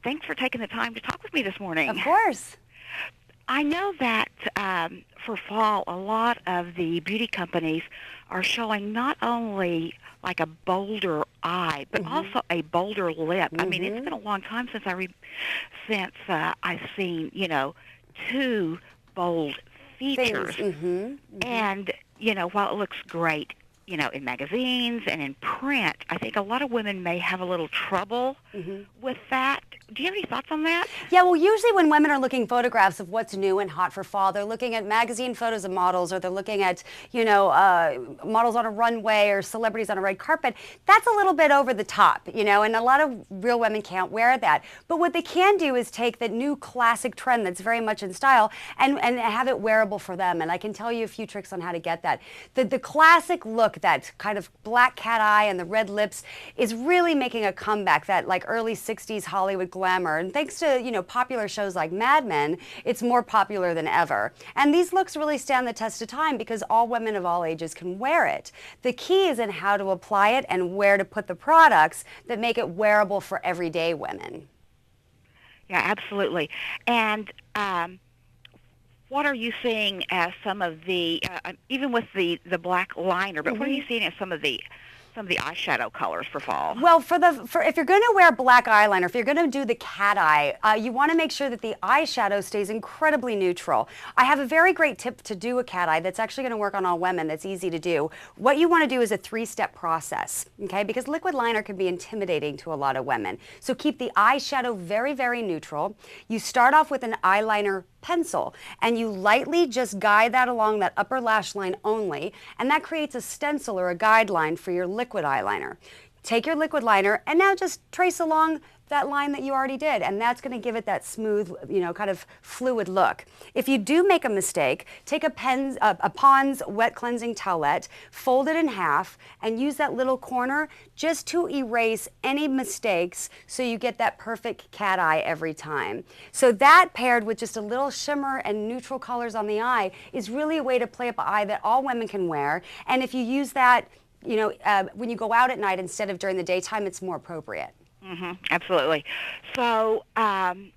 Thanks for taking the time to talk with me this morning. Of course. I know that for fall, a lot of the beauty companies are showing not only like a bolder eye, but also a bolder lip. I mean, it's been a long time since I've seen, two bold features. And, while it looks great, in magazines and in print, I think a lot of women may have a little trouble with that. Do you have any thoughts on that? Yeah, well, usually when women are looking photographs of what's new and hot for fall, they're looking at magazine photos of models, or they're looking at, models on a runway or celebrities on a red carpet. That's a little bit over the top, and a lot of real women can't wear that. But what they can do is take the new classic trend that's very much in style and have it wearable for them. And I can tell you a few tricks on how to get that. The classic look, that kind of black cat eye and the red lips, is really making a comeback, that like early 60s Hollywood glamour. And thanks to, popular shows like Mad Men, it's more popular than ever. And these looks really stand the test of time because all women of all ages can wear it. The key is in how to apply it and where to put the products that make it wearable for everyday women. Yeah, absolutely. And what are you seeing as some of the, even with the black liner, but what are you seeing as some of the eyeshadow colors for fall? Well, if you're going to wear black eyeliner, if you're going to do the cat eye, you want to make sure that the eyeshadow stays incredibly neutral. I have a very great tip to do a cat eye that's actually going to work on all women, that's easy to do. What you want to do is a 3-step process, okay? Because liquid liner can be intimidating to a lot of women. So keep the eyeshadow very, very neutral. You start off with an eyeliner pencil, and you lightly just guide that along that upper lash line only, and that creates a stencil or a guideline for your liquid eyeliner. Take your liquid liner and now just trace along that line that you already did, and that's going to give it that smooth, kind of fluid look. If you do make a mistake, take a Pond's wet cleansing towelette, fold it in half, and use that little corner just to erase any mistakes so you get that perfect cat eye every time. So that, paired with just a little shimmer and neutral colors on the eye, is really a way to play up an eye that all women can wear. And if you use that, when you go out at night instead of during the daytime, it's more appropriate. Absolutely. So, and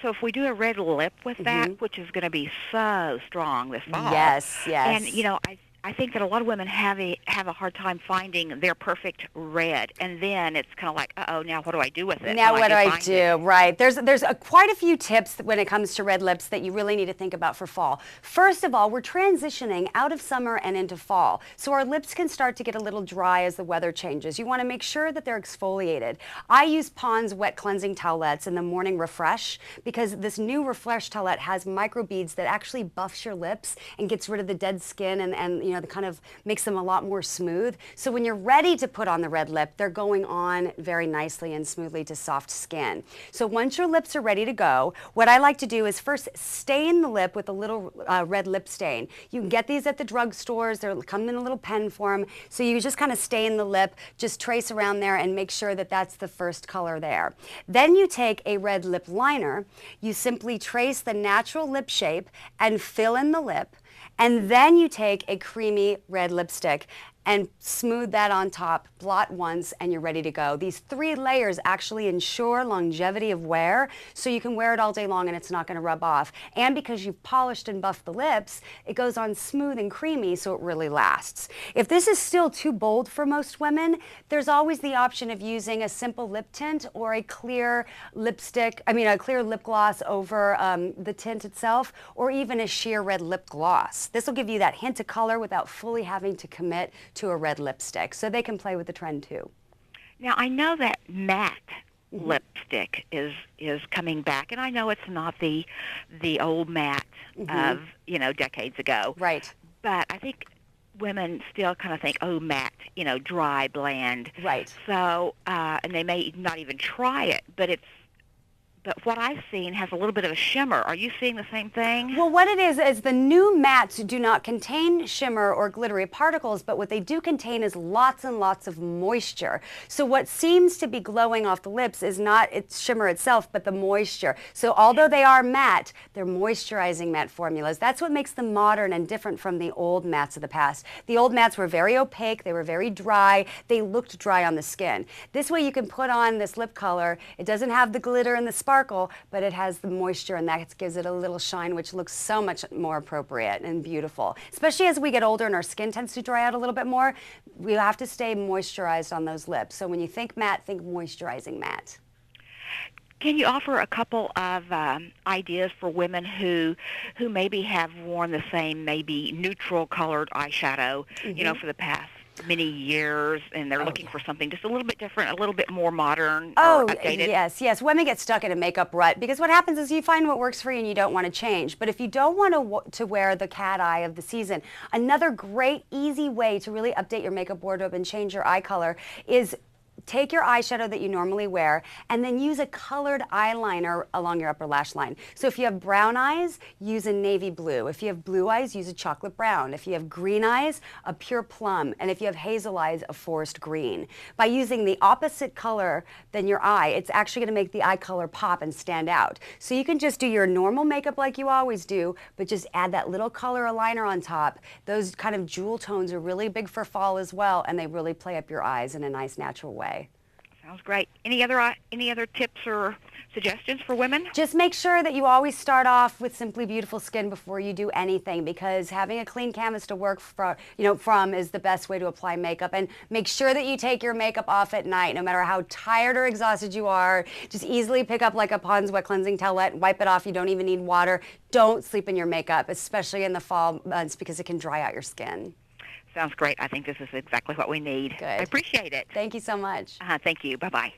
so if we do a red lip with that, which is going to be so strong this fall. Yes, yes. And, I think that a lot of women have a hard time finding their perfect red, and then it's kind of like, uh-oh, now what do I do with it? Now what do I do? Right. There's quite a few tips when it comes to red lips that you really need to think about for fall. First of all, we're transitioning out of summer and into fall, so our lips can start to get a little dry as the weather changes. You want to make sure that they're exfoliated. I use Pond's wet cleansing towelettes in the morning refresh, because this new refresh towelette has microbeads that actually buffs your lips and gets rid of the dead skin and that kind of makes them a lot more smooth. So when you're ready to put on the red lip, they're going on very nicely and smoothly to soft skin. So once your lips are ready to go, what I like to do is first stain the lip with a little red lip stain. You can get these at the drugstores. They come in a little pen form. So you just kind of stain the lip, just trace around there and make sure that that's the first color there. Then you take a red lip liner. You simply trace the natural lip shape and fill in the lip. And then you take a creamy red lipstick and smooth that on top, blot once, and you're ready to go. These 3 layers actually ensure longevity of wear, so you can wear it all day long and it's not going to rub off. And because you've polished and buffed the lips, it goes on smooth and creamy, so it really lasts. If this is still too bold for most women, there's always the option of using a simple lip tint or a clear a clear lip gloss over the tint itself, or even a sheer red lip gloss. This will give you that hint of color without fully having to commit to a red lipstick, so they can play with the trend too. Now, I know that matte lipstick is coming back, and I know it's not the old matte of decades ago. Right. But I think women still kind of think, oh, matte, dry, bland. Right. So, and they may not even try it, but But what I've seen has a little bit of a shimmer. Are you seeing the same thing? Well, what it is the new mattes do not contain shimmer or glittery particles, but what they do contain is lots and lots of moisture. So what seems to be glowing off the lips is not its shimmer itself, but the moisture. So although they are matte, they're moisturizing matte formulas. That's what makes them modern and different from the old mattes of the past. The old mattes were very opaque, they were very dry, they looked dry on the skin. This way you can put on this lip color. It doesn't have the glitter and the sparkle sparkle, but it has the moisture, and that gives it a little shine, which looks so much more appropriate and beautiful. Especially as we get older and our skin tends to dry out a little bit more, we have to stay moisturized on those lips. So when you think matte, think moisturizing matte. Can you offer a couple of ideas for women who maybe have worn the same, maybe neutral colored eyeshadow, you know, for the past many years, and they're looking for something just a little bit different, a little bit more modern or updated? Yes. Women get stuck in a makeup rut because what happens is you find what works for you and you don't want to change. But if you don't want to wear the cat eye of the season, another great, easy way to really update your makeup wardrobe and change your eye color is take your eyeshadow that you normally wear and then use a colored eyeliner along your upper lash line. So if you have brown eyes, use a navy blue. If you have blue eyes, use a chocolate brown. If you have green eyes, a pure plum. And if you have hazel eyes, a forest green. By using the opposite color than your eye, it's actually going to make the eye color pop and stand out. So you can just do your normal makeup like you always do, but just add that little color aligner on top. Those kind of jewel tones are really big for fall as well, and they really play up your eyes in a nice natural way. Sounds great. Any other tips or suggestions for women? Just make sure that you always start off with Simply Beautiful Skin before you do anything, because having a clean canvas to work from is the best way to apply makeup. And make sure that you take your makeup off at night, no matter how tired or exhausted you are. Just easily pick up like a Pond's Wet Cleansing Towelette, wipe it off. You don't even need water. Don't sleep in your makeup, especially in the fall months, because it can dry out your skin. Sounds great. I think this is exactly what we need. Good. I appreciate it. Thank you so much. Thank you. Bye-bye.